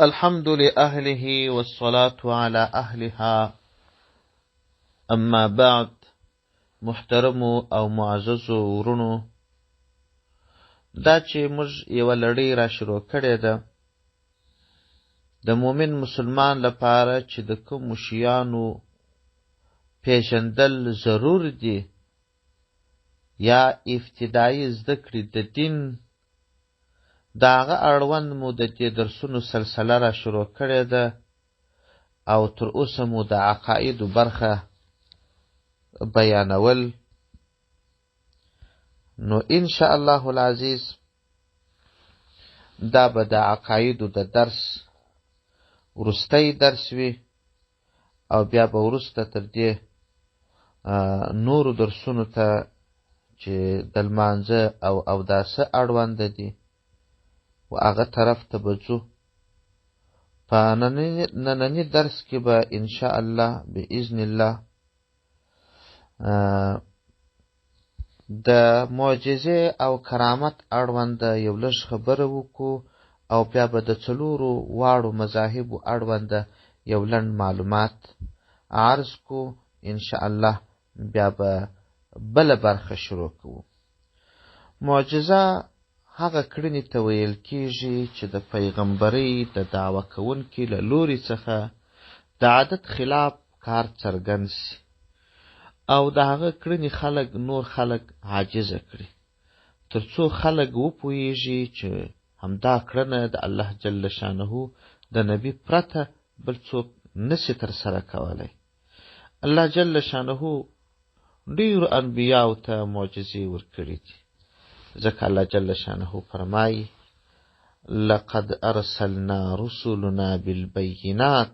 الحمد لأهله والصلاة على أهلها. اما بعد، محترم او معزز ورونو، دا چې موږ یو لړۍ را شروع کړې ده د مومن مسلمان لپاره چې د کوم شیانو پیژندل ضرور دي یا ابتدایي زده کړې د دین، د هغه اړوند مو د دې درسونو سلسله را شروع کړې ده او تر اوسه مو د عقایدو برخه بیانول. نو ان شاء الله العزیز دا به د عقایدو د درس وروستی درس وي او بیا به وروسته تر دې نورو درسونو ته چې د لمانځه او اوداسه اړوند دي و هغه طرف ته به ځو. په ننني درس کې به ان شاء الله باذن الله د معجزې او کرامت اړوند یو لږ خبره وکړو او بیا به د څلورو واړو مذاهبو اړوند یو لنډ معلومات عرض کو. ان شاء الله بیا به بله برخه شروع کوو. معجزه هغه کړنې ته ویل کیږي چې د پیغمبرۍ د دعوه کوونکي له لوري څخه د عادت خلاف کار څرګند سي او د هغه کړنې نور خلک عاجزه کړي، تر څو خلک وپوهیږي چې همدا کړنه د الله جل شانه د نبی پرته بل څوک نسي ترسره کولی. الله جل شانه ډیرو انبیاو ته معجزې ورکړي دي، ځکه الله جل شانه فرمایي: لقد ارسلنا رسلنا بالبینات،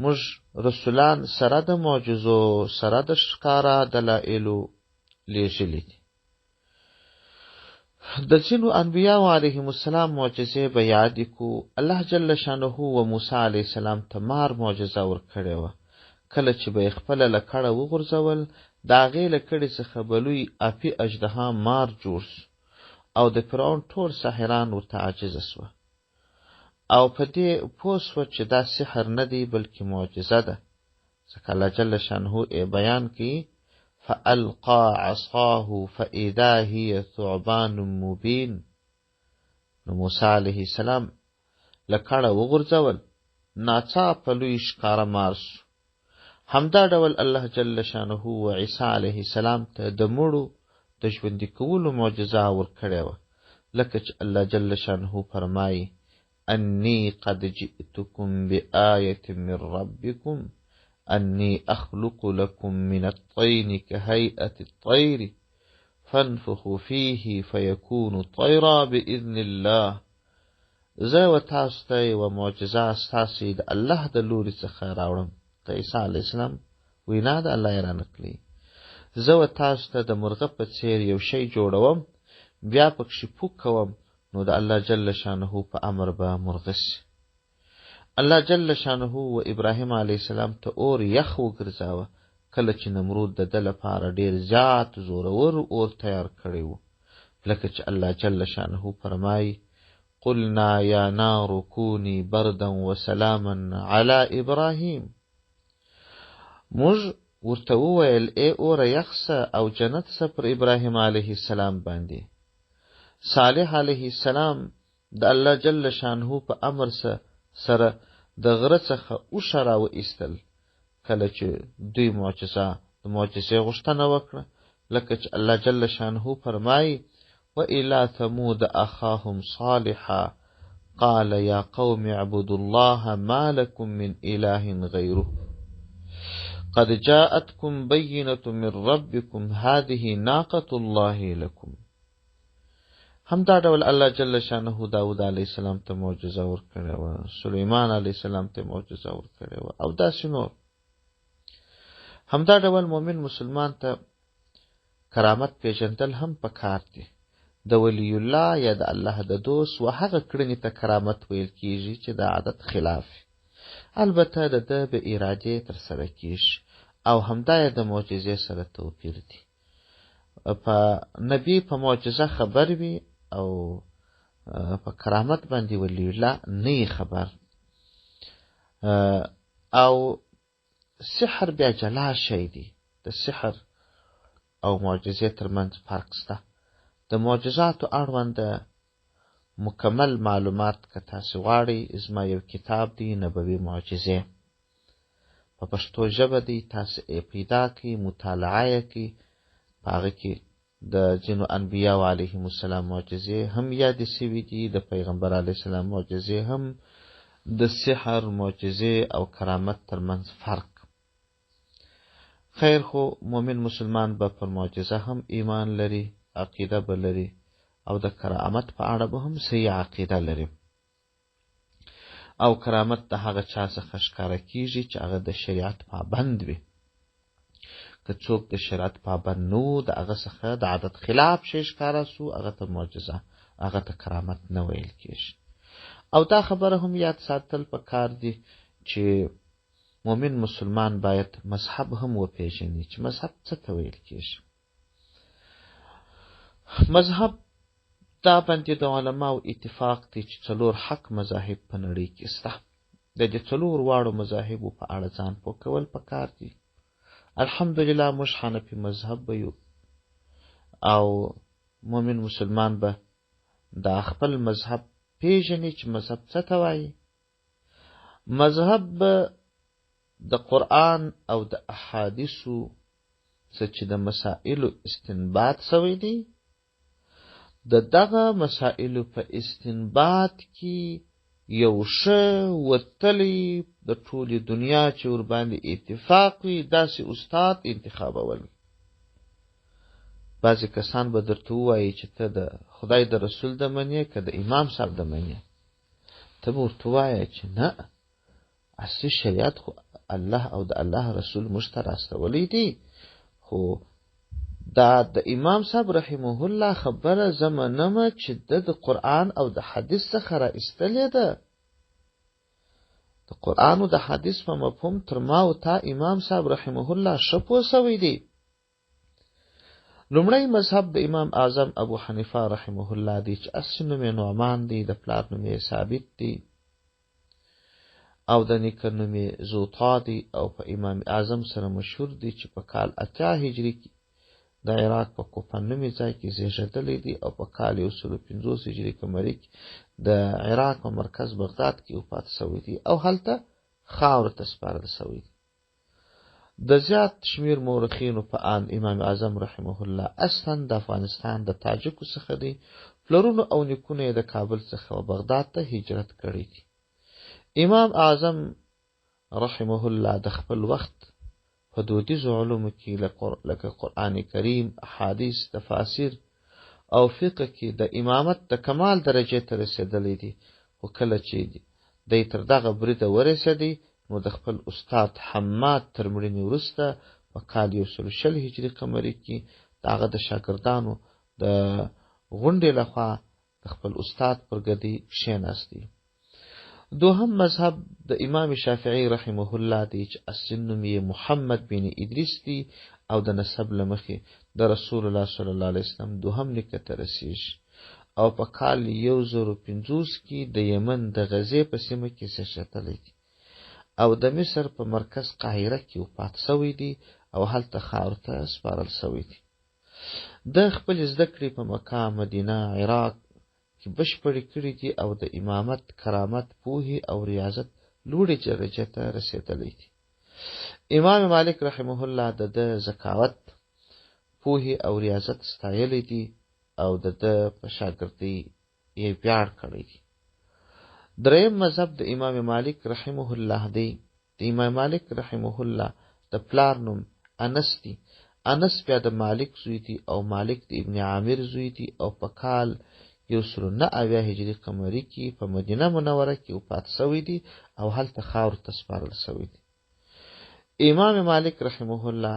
موږ رسولان سره د معجزو سره د ښکاره دلایلو لیږلي دي. د ځینو انبیاو علیهم السلام معجزې به یادې کو. الله جل شانه و موسی علیه السلام ته مار معجزه ورکړې وه. کله چې به یې خپله له کړه وغورځول، د هغې له کړې څخه به لوی اپي اژدها مار جوړ سو او د فرعون ټول ساحران ورته عاجزه سوه او په دې پوه سوه چې دا سحر نه دی بلکې معجزه ده، ځکه الله جل شانه بیان کوي: فالقى عصاه فاذا هي ثعبان مبین. نو موسی علیه السلام له کړه وغورځول، ناڅاپه لوی ښکاره مار سو. همدا ډول الله جل شانه و عیسی علیه السلام ته د مړو د ژوندي کولو معجزه ورکړې وه، لکه چې الله جل شانه فرمایي: انی قد جئتکم بآیة من ربکم انی اخلق لکم من الطین کهیئة الطیر فانفخوا فیه فیکون طیرا باذن الله. زه و تاسو ته یوه معجزه ستاسې د الله د لوري څخه راوړم. د عیسی علیه السلام وینا د الله یې رانقلوي: زه و تاسو ته د مرغه په څیر یو شی جوړوم، بیا پکښې پوک کوم، نو د الله جل شانه په امر به مرغه سي. الله جل شانه و ابراهیم علیه السلام ته اور یخ وګرځاوه کله چې نمرود د ده لپاره ډېر زیات زورور اور تیار کړی و، لکه چې الله جل شانه فرمایي: قلنا یا نار کونی بردا وسلاما علی ابراهیم. موږ ورته وویل: ای اوره یخ سه او جنت سه پر ابراهیم علیه السلام باندې. صالح علیه السلام د الله جل شانه په امر سره د غره څخه اوښه راوایستل کله چې دوی د معجزې غوښتنه وکړه، لکه چې الله جل شانه فرمایي: وإلی ثمود اخاهم صالحا قال یا قوم اعبدوا الله ما لكم من اله غیره قد جاءتكم بینة من ربكم هذه ناقة الله لكم. همدا ډول الله جل شانه داود علیه السلام ته معجزه ورکړې وه، سلیمان علیه السلام ته معجزه ورکړې وه او داسې نور. همدا ډول مومن مسلمان ته کرامت پیژندل هم پکار دی. د ولی الله یا د الله د دوست و هغه کړنې ته کرامت ویل کیږي چې د عادت خلاف، البته د ده به ارادې ترسره کیږي او همدا یې د معجزې سره توپیر دی. په نبی په معجزه خبر وي او په کرامت باندې ولی الله نه خبر. او سحر بیا جلا شی دی. د سحر او معجزې ترمنځ فرق شته. د معجزاتو اړوند مکمل معلومات که تاسو غواړئ، زما یو کتاب دی نبوي معجزې، په پښتو ژبه دی، تاسو یې پیدا کړئ، مطالعه یې کړئ. په هغه کې د ځینو انبیاو علیهم السلام معجزې هم یادې سوي دي، د پیغمبر علیه السلام معجزې هم، د سحر معجزې او کرامت ترمنځ فرق. خیر خو مؤمن مسلمان به پر معجزه هم ایمان لري، عقیده به لري، او د کرامت په اړه به هم صحیح عقیده لري. او کرامت د هغه چا څخه ښکاره کیږي چې هغه د شریعت پابند وي. که څوک د شریعت پابند نه و، د هغه څخه د عادت خلاف شی ښکاره سو، هغه ته معجزه، هغه ته کرامت نه ویل کیږي. او دا خبره هم یاد ساتل پکار دي چې مؤمن مسلمان باید مذهب هم وپیژني، چې مذهب څه ته ویل کیږي. مذهب دا باندې د علماو اتفاق دی چې 4 حق مذاهب په نړۍ کې شته. د دې 4 واړو مذاهبو په اړه ځان پوه کول پکار دي. الحمدلله موږ حنفي مذهب به یو، او مؤمن مسلمان به دا خپل مذهب پیژني چې مذهب څه ته وایي. مذهب به د قرآن او د احادیثو څه چې د مسائلو استنباط سوی دی، د دغه مسائلو په استنباط کې یو ښه وتلی د ټولې دنیا چې ورباندې اتفاق وي داسې استاد انتخابول. بعضې کسان به درته ووایي چې ته د خدای د رسول د منې که د امام صاحب د منې. ته به ورته ووایه چې نه، اصلي شریعت خو الله او د الله رسول موږ ته راستولی دی، خو دا د امام صاحب رحمه الله خبره زه منمه چې د قرآن او د حدیث څخه را ایستلې ده. د قرآن او د حدیث په مفهوم تر ما او تا امام صاحب رحمه الله ښه پوه سوی دی. لومړی مذهب د امام اعظم ابو حنیفه رحمه الله دی چې اصل نوم یې نعمان دی، د پلار نوم یې ثابت دی، او د نیکه نوم یې زوطا دی، او په امام اعظم سره مشهور دی چې په کال 80 هجري کې د عراق په کوفه نومي ځای کې زیږېدلی دی، او په کال 150 هجري قمري کې د عراق په مرکز بغداد کې وفات سوی دی، او هلته خاورو ته سپارل سوی دی. د زیات شمیر مورخینو په آن امام اعظم رحمه الله اصلا د افغانستان د تاجکو څخه دی، پلرونو او نیکونو یې د کابل څخه بغداد ته هجرت کړی دی. امام اعظم رحمه الله د خپل وخت په دودیزو علومو کې لکه قرآن کریم، احادیث، تفاسیر او فقه کې د امامت د کمال درجې ته رسېدلی دی. خو کله چې دی تر دغه بریده ورسېدی، نو د خپل استاد حماد تر مړینې وروسته په کال 120 هجري قمري کې د هغه د شاګردانو د غونډې لخوا د خپل استاد پر ګدۍ کښېناستی. دوهم مذهب د امام شافعي رحمه الله دی چې اصل نوم یې محمد بن ادریس دی، او د نسب له مخې د رسول الله صلی الله علیه وسلم دوهم نیکه ته رسیږي، او په کال 1050 کې د یمن د غزې په سیمه کې زیږېدلی دی، او د مصر په مرکز قاهره کې وفات سوی دی، او هلته خاورو ته سپارل سوی دی. د خپل زده کړې په مکه، مدینه، عراق کې بشپړې کړي دي، او د امامت، کرامت، پوهې او ریاضت لوړې درجې ته رسېدلی دی. امام مالک رحمه الله د ذکاوت، پوهې او ریاضت ستایلی دی، او د په شاګردۍ یې ویاړ کړی دی. دریم مذهب د امام مالک رحمه الله دی. د امام مالک رحمه الله د پلار نوم انس دی. انس بیا د مالک زوی دی، او مالک د ابن عامر زوی دی، او په کال 109 هجري قمري کې په مدینه منوره کې وفات سوی دی، او هلته خاورو ته سپارل سوی دی. امام مالک رحمه الله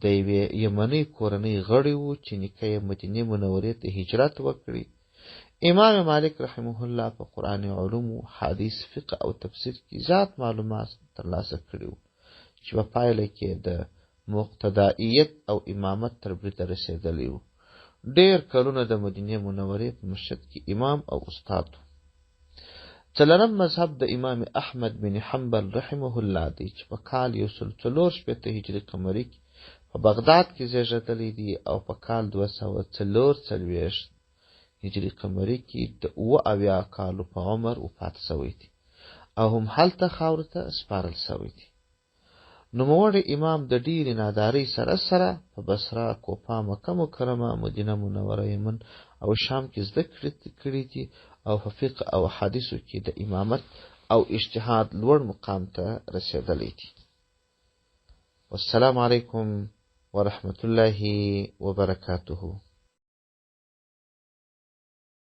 د یوې یمنۍ کورنۍ غړی و چې نیکه یې مدینې منورې ته هجرت وکړي. امام مالک رحمه الله په قرآن علومو، حدیث، فقه او تفسیر کې زیات معلومات ترلاسه کړي وو چې په پایله کې د مقتدایت او امامت تر بریده رسېدلی وو. ډېر کلونه د مدینې منورې په مسجد کې امام او استاد و. څلورم مذهب د امام احمد بن حنبل رحمه الله دی چې په کال 140 هجري قمري په بغداد کې زیږېدلی دی او په کال 244 هجري قمري کې د 78 کالو په عمر وفات شوی دی او هم هلته خاورو ته سپارل شوی دی. نوموړی امام د ډېرې نادارۍ سره په بصره، کوفه، مکه مکرمه، مدینه منوره، یمن او شام کې زده کړې دي او په فقه او حدیثو کې د امامت او اجتهاد لوړ مقام ته رسېدلی دي. والسلام علیکم ورحمة الله وبرکاته.